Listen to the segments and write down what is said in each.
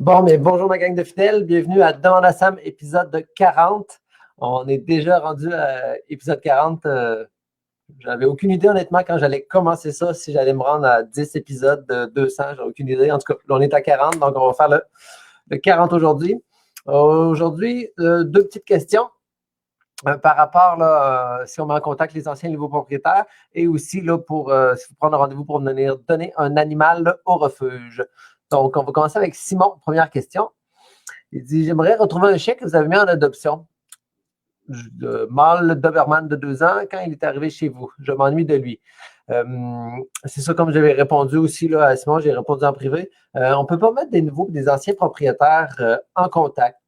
Bon, mais bonjour ma gang de fidèles, bienvenue à Demande à Sam, épisode 40. On est déjà rendu à épisode 40. J'avais aucune idée honnêtement quand j'allais commencer ça, si j'allais me rendre à 10 épisodes de 200, j'ai aucune idée. En tout cas, là, on est à 40, donc on va faire le 40 aujourd'hui. Aujourd'hui, deux petites questions par rapport, là, si on met en contact les anciens et nouveaux propriétaires, et aussi là, si vous prenez rendez-vous pour venir donner un animal là, au refuge. Donc, on va commencer avec Simon. Première question. Il dit, j'aimerais retrouver un chien que vous avez mis en adoption. Mâle Doberman de 2 ans, quand il est arrivé chez vous. Je m'ennuie de lui. C'est ça, comme j'avais répondu aussi là, à Simon, j'ai répondu en privé. On ne peut pas mettre des nouveaux et des anciens propriétaires en contact.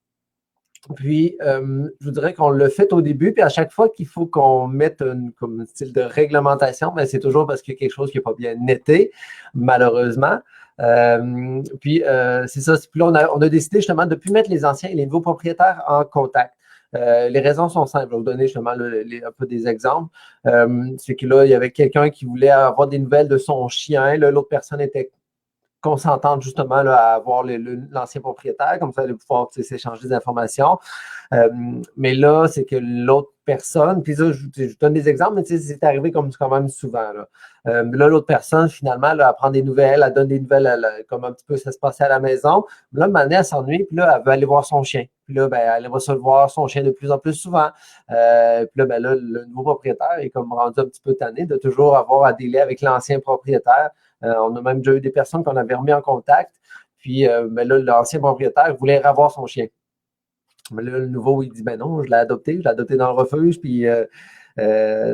Puis, je vous dirais qu'on le fait au début, puis à chaque fois qu'il faut qu'on mette comme un style de réglementation, mais c'est toujours parce qu'il y a quelque chose qui n'est pas bien netté, malheureusement. C'est ça. Puis là, on a décidé justement de ne plus mettre les anciens et les nouveaux propriétaires en contact. Les raisons sont simples. Je vais vous donner justement un peu des exemples. C'est que là, il y avait quelqu'un qui voulait avoir des nouvelles de son chien. L'autre personne était consentante justement là, à avoir l'ancien propriétaire, comme ça, elle allait pouvoir s'échanger des informations. Mais là, c'est que l'autre personne, puis ça, je donne des exemples, mais c'est arrivé comme quand même souvent. Là, l'autre personne, finalement, là, elle prend des nouvelles, elle donne des nouvelles comme un petit peu ça se passait à la maison. Là, maintenant, elle s'ennuie, puis là, elle veut aller voir son chien. Puis là, ben, elle va se voir son chien de plus en plus souvent. Puis là, ben, là, le nouveau propriétaire est comme rendu un petit peu tanné de toujours avoir à délai avec l'ancien propriétaire. On a même déjà eu des personnes qu'on avait remis en contact. Puis ben là, l'ancien propriétaire voulait revoir son chien. Mais là, le nouveau, il dit, ben non, je l'ai adopté dans le refuge. Puis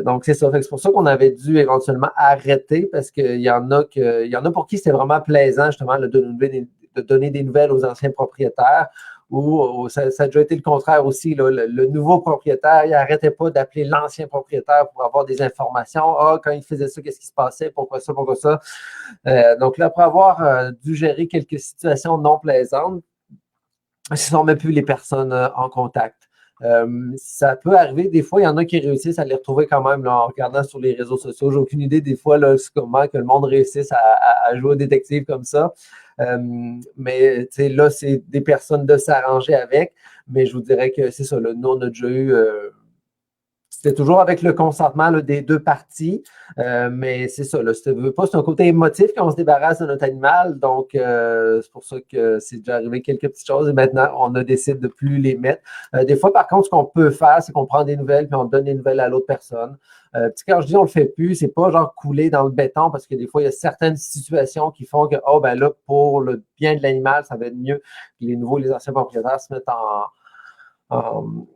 donc, c'est ça. C'est pour ça qu'on avait dû éventuellement arrêter parce qu'il y en a pour qui c'était vraiment plaisant, justement, de donner des nouvelles aux anciens propriétaires. Ou ça a déjà été le contraire aussi. Là, le nouveau propriétaire, il n'arrêtait pas d'appeler l'ancien propriétaire pour avoir des informations. Ah, quand il faisait ça, qu'est-ce qui se passait? Pourquoi ça? Pourquoi ça? Donc là, après avoir dû gérer quelques situations non plaisantes, si on ne met plus les personnes en contact. Ça peut arriver, des fois, il y en a qui réussissent à les retrouver quand même là, en regardant sur les réseaux sociaux. J'ai aucune idée des fois là, comment que le monde réussisse à jouer au détective comme ça. Mais là, c'est des personnes de s'arranger avec. Mais je vous dirais que c'est ça. Là, nous, on a déjà eu c'était toujours avec le consentement là, des deux parties, mais c'est ça. Là, c'est un côté émotif quand on se débarrasse de notre animal. Donc, c'est pour ça que c'est déjà arrivé quelques petites choses et maintenant, on a décidé de ne plus les mettre. Des fois, par contre, ce qu'on peut faire, c'est qu'on prend des nouvelles puis on donne des nouvelles à l'autre personne. Quand je dis on le fait plus, c'est pas genre couler dans le béton parce que des fois, il y a certaines situations qui font que, oh, ben là, pour le bien de l'animal, ça va être mieux que les nouveaux, les anciens propriétaires se mettent en,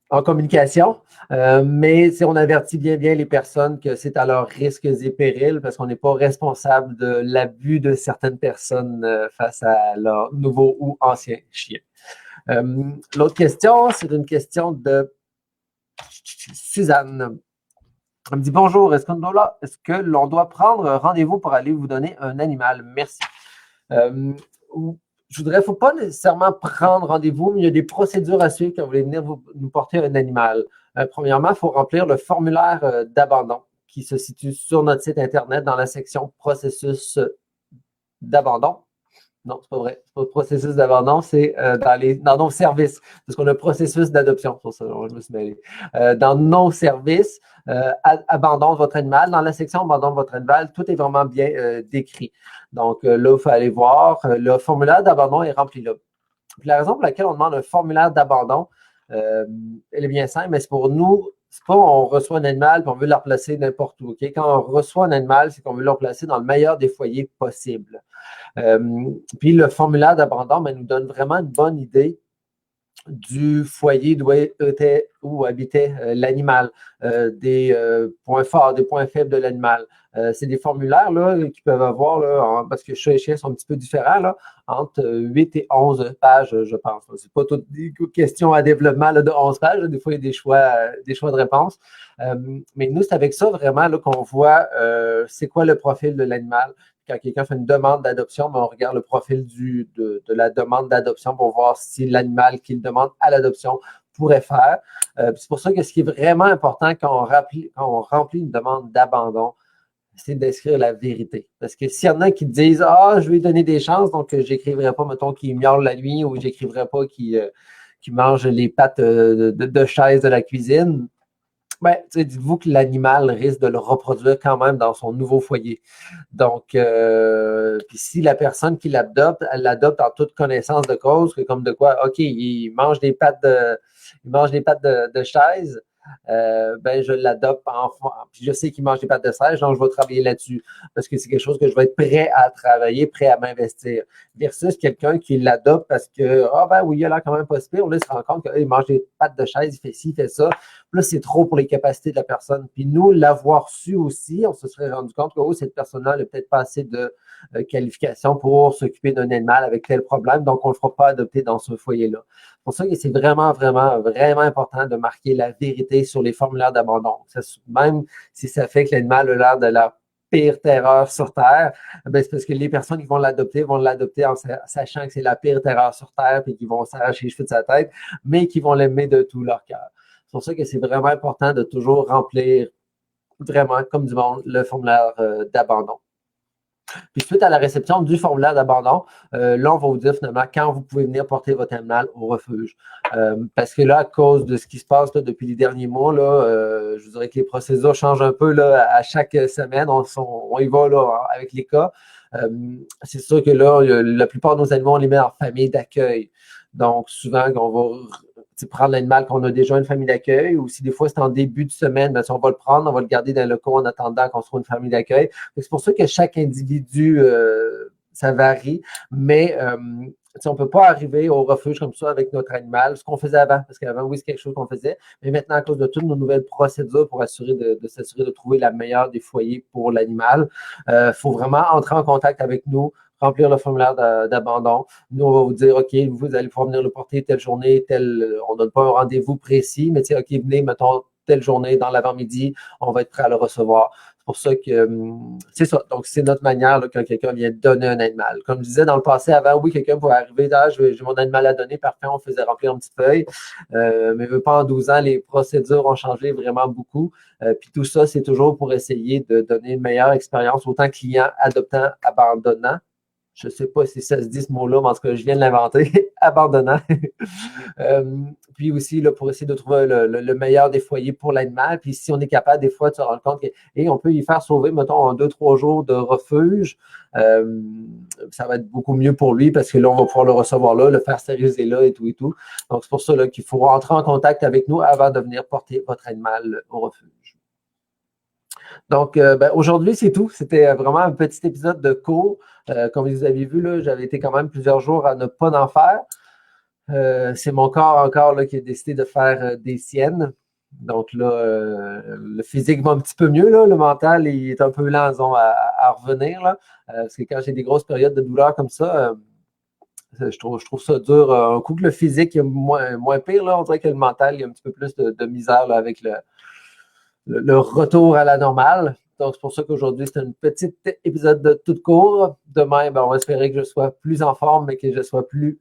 en communication, mais on avertit bien les personnes que c'est à leurs risques et périls parce qu'on n'est pas responsable de l'abus de certaines personnes face à leurs nouveaux ou anciens chiens. L'autre question, c'est une question de Suzanne. Elle me dit bonjour, est-ce que l'on doit prendre rendez-vous pour aller vous donner un animal? Merci. Je voudrais, il ne faut pas nécessairement prendre rendez-vous, mais il y a des procédures à suivre quand vous voulez venir nous porter un animal. Premièrement, il faut remplir le formulaire d'abandon qui se situe sur notre site Internet dans la section processus d'abandon. Non, c'est pas vrai. C'est pas le processus d'abandon, c'est dans nos services. Parce qu'on a un processus d'adoption. Pour ça, je me suis mêlé. Dans nos services, abandon de votre animal. Dans la section abandon de votre animal, tout est vraiment bien décrit. Donc là, il faut aller voir. Le formulaire d'abandon est rempli là. Puis la raison pour laquelle on demande un formulaire d'abandon, elle est bien simple, mais c'est pour nous, c'est pas on reçoit un animal et on veut le replacer n'importe où. Okay? Quand on reçoit un animal, c'est qu'on veut le replacer dans le meilleur des foyers possibles. Puis le formulaire d'abandon nous donne vraiment une bonne idée du foyer où habitait l'animal, des points forts, des points faibles de l'animal. C'est des formulaires là, qui peuvent avoir, là, parce que chat et chien sont un petit peu différents, là, entre 8 et 11 pages, je pense. C'est pas toutes des questions à développement là, de 11 pages. Là. Des fois, il y a des choix de réponse. Mais nous, c'est avec ça vraiment là, qu'on voit c'est quoi le profil de l'animal. Quand quelqu'un fait une demande d'adoption, on regarde le profil de la demande d'adoption pour voir si l'animal qu'il demande à l'adoption pourrait faire. C'est pour ça que ce qui est vraiment important quand on remplit une demande d'abandon, c'est d'inscrire la vérité. Parce que s'il y en a qui disent ah, je vais lui donner des chances, donc j'écriverai pas, mettons, qu'il miaule la nuit ou j'écriverai pas qu'il mange les pattes de chaise de la cuisine, ben, dites-vous que l'animal risque de le reproduire quand même dans son nouveau foyer. Donc, puis si la personne qui l'adopte, elle l'adopte en toute connaissance de cause, que comme de quoi, OK, il mange des pattes de chaise, ben je l'adopte enfant. Puis je sais qu'il mange des pattes de chaise, donc je vais travailler là-dessus parce que c'est quelque chose que je vais être prêt à travailler, prêt à m'investir. Versus quelqu'un qui l'adopte parce que, ah ben oui, il a l'air quand même pas si pire. Là, il se rend compte qu'il mange des pattes de chaise, il fait ci, il fait ça. Puis là, c'est trop pour les capacités de la personne. Puis nous, l'avoir su aussi, on se serait rendu compte que oh, cette personne-là n'a peut-être pas assez de qualifications pour s'occuper d'un animal avec tel problème, donc on ne le fera pas adopter dans ce foyer-là. C'est pour ça que c'est vraiment, vraiment, vraiment important de marquer la vérité sur les formulaires d'abandon. Même si ça fait que l'animal a l'air de la pire terreur sur Terre, ben c'est parce que les personnes qui vont l'adopter en sachant que c'est la pire terreur sur Terre et qu'ils vont s'arracher les cheveux de sa tête, mais qui vont l'aimer de tout leur cœur. C'est pour ça que c'est vraiment important de toujours remplir vraiment comme du monde le formulaire d'abandon. Puis suite à la réception du formulaire d'abandon, là, on va vous dire finalement quand vous pouvez venir porter votre animal au refuge. Parce que là, à cause de ce qui se passe là, depuis les derniers mois, là, je vous dirais que les procédures changent un peu là, à chaque semaine. On y va là, avec les cas. C'est sûr que là, la plupart de nos animaux, on les met en famille d'accueil. Donc, souvent, on va prendre l'animal qu'on a déjà une famille d'accueil, ou si des fois c'est en début de semaine, ben, si on va le prendre, on va le garder dans le locaux en attendant qu'on se trouve une famille d'accueil. C'est pour ça que chaque individu, ça varie, mais on ne peut pas arriver au refuge comme ça avec notre animal, ce qu'on faisait avant, parce qu'avant, oui, c'est quelque chose qu'on faisait, mais maintenant, à cause de toutes nos nouvelles procédures pour assurer de s'assurer de trouver la meilleure des foyers pour l'animal, il faut vraiment entrer en contact avec nous, remplir le formulaire d'abandon. Nous, on va vous dire, OK, vous allez pouvoir venir le porter telle journée, on ne donne pas un rendez-vous précis, mais OK, venez, mettons, telle journée dans l'avant-midi, on va être prêt à le recevoir. C'est pour ça que c'est ça. Donc, c'est notre manière là, quand quelqu'un vient donner un animal. Comme je disais, dans le passé, avant, oui, quelqu'un pouvait arriver, j'ai mon animal à donner, parfait, on faisait remplir une petite feuille. Mais pas en 12 ans, les procédures ont changé vraiment beaucoup. Puis tout ça, c'est toujours pour essayer de donner une meilleure expérience, autant client, adoptant, abandonnant. Je ne sais pas si ça se dit ce mot-là, mais en tout cas, je viens de l'inventer, abandonnant. Puis aussi, là, pour essayer de trouver le meilleur des foyers pour l'animal. Puis si on est capable, des fois, de se rendre compte qu'on peut y faire sauver, mettons, en 2-3 jours de refuge, ça va être beaucoup mieux pour lui parce que là, on va pouvoir le recevoir là, le faire stériliser là et tout et tout. Donc, c'est pour ça là, qu'il faut rentrer en contact avec nous avant de venir porter votre animal au refuge. Donc, aujourd'hui, c'est tout. C'était vraiment un petit épisode de cours. Comme vous avez vu, là, j'avais été quand même plusieurs jours à ne pas en faire. C'est mon corps encore là, qui a décidé de faire des siennes. Donc là, le physique va un petit peu mieux. Là. Le mental, il est un peu lent à revenir. Là. Parce que quand j'ai des grosses périodes de douleur comme ça, je trouve ça dur. Un coup que le physique est moins pire, là, on dirait que le mental, il y a un petit peu plus de misère là, avec le retour à la normale. Donc, c'est pour ça qu'aujourd'hui, c'est un petit épisode de toute court. Demain, on va espérer que je sois plus en forme, mais que je sois plus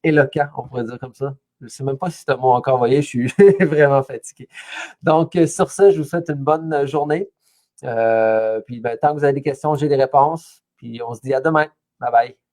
éloquent, on pourrait dire comme ça. Je ne sais même pas si c'est un mot encore envoyé, je suis vraiment fatigué. Donc, sur ça, je vous souhaite une bonne journée. Puis, tant que vous avez des questions, j'ai des réponses. Puis, on se dit à demain. Bye bye.